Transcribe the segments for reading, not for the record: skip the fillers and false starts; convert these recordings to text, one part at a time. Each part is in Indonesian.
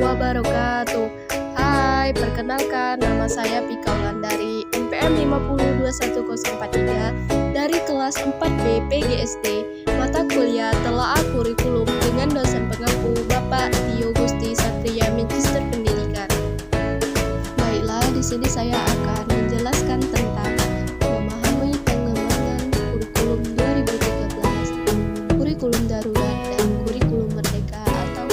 wabarakatuh. Hai, perkenalkan nama saya Pika Wulandari, NPM 502104 dari kelas 4B PGSD. Mata kuliah Telaah Kurikulum dengan dosen pengampu Bapak Tio Gusti Satria Magister Pendidikan. Baiklah, di sini saya akan menjelaskan tentang memahami pengembangan kurikulum 2013, kurikulum darurat dan kurikulum merdeka atau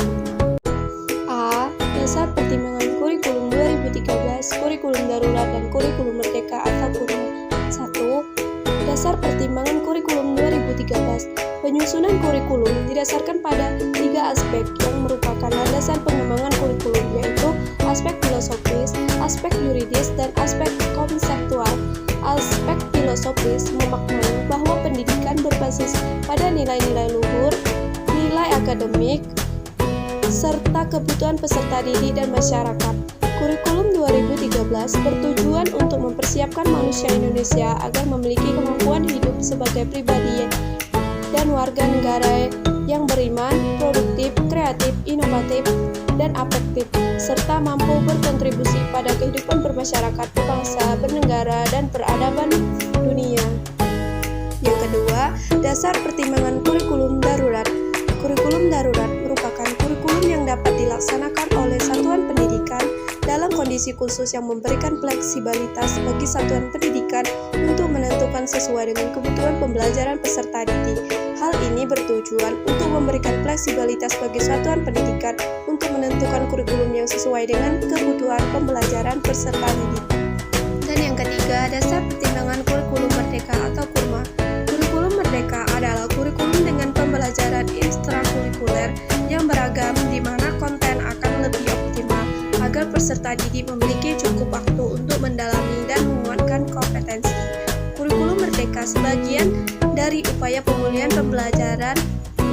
A. Dasar pertimbangan kurikulum 2013, kurikulum darurat dan kurikulum merdeka atau KURMA. 1. Dasar pertimbangan kurikulum 2013. Penyusunan kurikulum didasarkan pada 3 aspek yang merupakan landasan pengembangan kurikulum, yaitu aspek filosofis, aspek yuridis, dan aspek konseptual. Aspek filosofis memaknai bahwa pendidikan berbasis pada nilai-nilai luhur, nilai akademik, serta kebutuhan peserta didik dan masyarakat. Kurikulum 2013 bertujuan untuk mempersiapkan manusia Indonesia agar memiliki kemampuan hidup sebagai pribadi dan warga negara yang beriman, produktif, kreatif, inovatif, dan afektif, serta mampu berkontribusi pada kehidupan bermasyarakat, berbangsa, bernegara, dan peradaban dunia. Yang kedua, dasar pertimbangan kurikulum darurat. Kurikulum darurat merupakan kurikulum yang dapat dilaksanakan oleh satuan pendidikan dalam kondisi khusus yang memberikan fleksibilitas bagi satuan pendidikan untuk menentukan sesuai dengan kebutuhan pembelajaran peserta didik. Hal ini bertujuan untuk memberikan fleksibilitas bagi satuan pendidikan untuk menentukan kurikulum yang sesuai dengan kebutuhan pembelajaran peserta didik. Dan yang ketiga, dasar pertimbangan kurikulum merdeka atau KURMA. Kurikulum merdeka adalah kurikulum dengan pembelajaran ekstrakurikuler yang beragam di mana konten akan lebih optimal agar peserta didik memiliki cukup waktu untuk mendalami dan menguatkan kompetensi. Kurikulum merdeka sebagian dari upaya pemulihan pembelajaran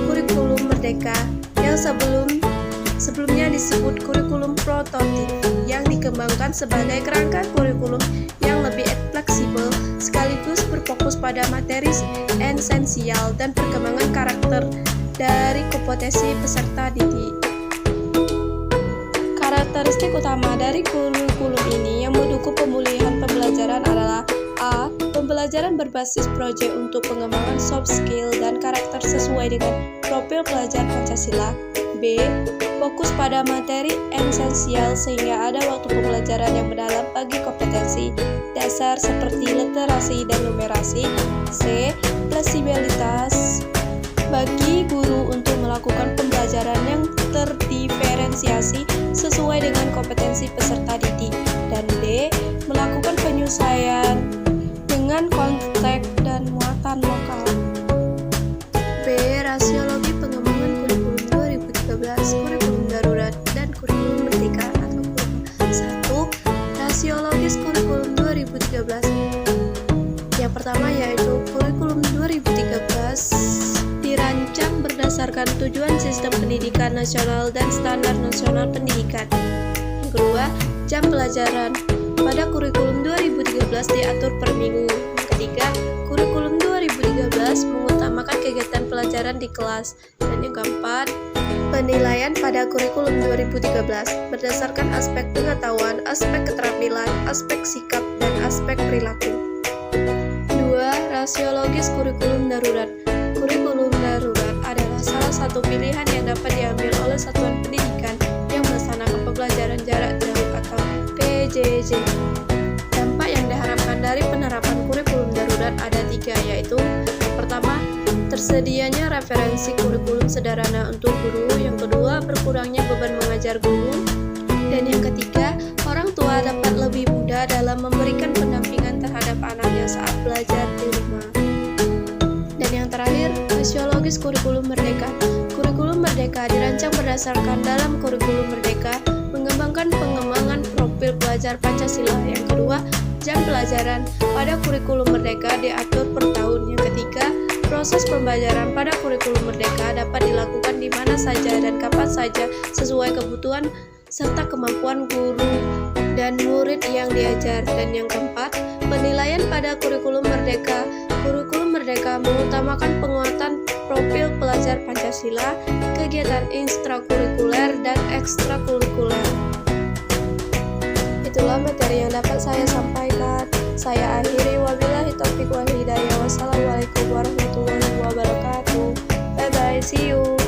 kurikulum merdeka yang sebelumnya disebut kurikulum prototip yang dikembangkan sebagai kerangka kurikulum yang lebih fleksibel sekaligus berfokus pada materi esensial dan perkembangan karakter dari kompetensi peserta didik. Karakteristik utama dari kurikulum ini yang mendukung pemulihan pembelajaran adalah A. Pembelajaran berbasis proyek untuk pengembangan soft skill dan karakter sesuai dengan profil pelajar Pancasila. B. Fokus pada materi esensial sehingga ada waktu pembelajaran yang mendalam bagi kompetensi dasar seperti literasi dan numerasi. C. Fleksibilitas bagi guru untuk melakukan pembelajaran yang terdiferensiasi sesuai dengan kompetensi peserta didik. Dan D. Melakukan penyesuaian dengan konteks dan muatan lokal. B. Rasiologi pengembangan kurikulum 2013, kurikulum darurat, dan kurikulum merdeka atau KURMA. 1. Rasiologis kurikulum 2013. Yang pertama yaitu kurikulum 2013 dirancang berdasarkan tujuan sistem pendidikan nasional dan standar nasional pendidikan. Yang kedua, jam pelajaran pada kurikulum 2013 diatur per minggu. Yang ketiga, kurikulum 2013 mengutamakan kegiatan pelajaran di kelas. Dan yang keempat, penilaian pada kurikulum 2013 berdasarkan aspek pengetahuan, aspek keterampilan, aspek sikap, dan aspek perilaku. 2. Rasiologis kurikulum darurat. Kurikulum darurat adalah salah satu pilihan yang dapat diambil oleh satuan pendidikan yang melaksanakan pembelajaran jarak jauh atau PJJ. Dampak yang diharapkan dari penerapan kurikulum darurat ada 3, yaitu pertama, tersedianya referensi kurikulum sederhana untuk guru. Yang kedua, berkurangnya beban mengajar guru. Dan yang ketiga, orang tua dapat lebih mudah dalam memberikan pendampingan terhadap anaknya saat belajar di rumah. Dan yang terakhir, rasiologis kurikulum merdeka. Kurikulum merdeka dirancang berdasarkan dalam kurikulum merdeka mengembangkan pengembangan profil pelajar Pancasila. Yang kedua, jam pelajaran pada kurikulum merdeka diatur per tahun. Yang ketiga, proses pembelajaran pada kurikulum merdeka dapat dilakukan di mana saja dan kapan saja sesuai kebutuhan serta kemampuan guru dan murid yang diajar. Dan yang keempat, penilaian pada kurikulum merdeka. Kurikulum merdeka mengutamakan penguatan profil pelajar Pancasila, kegiatan intrakurikuler dan ekstrakurikuler. materi yang dapat saya sampaikan. Saya akhiri, wabillahi taufiq wal hidayah. Wassalamualaikum warahmatullahi wabarakatuh. Bye bye, see you.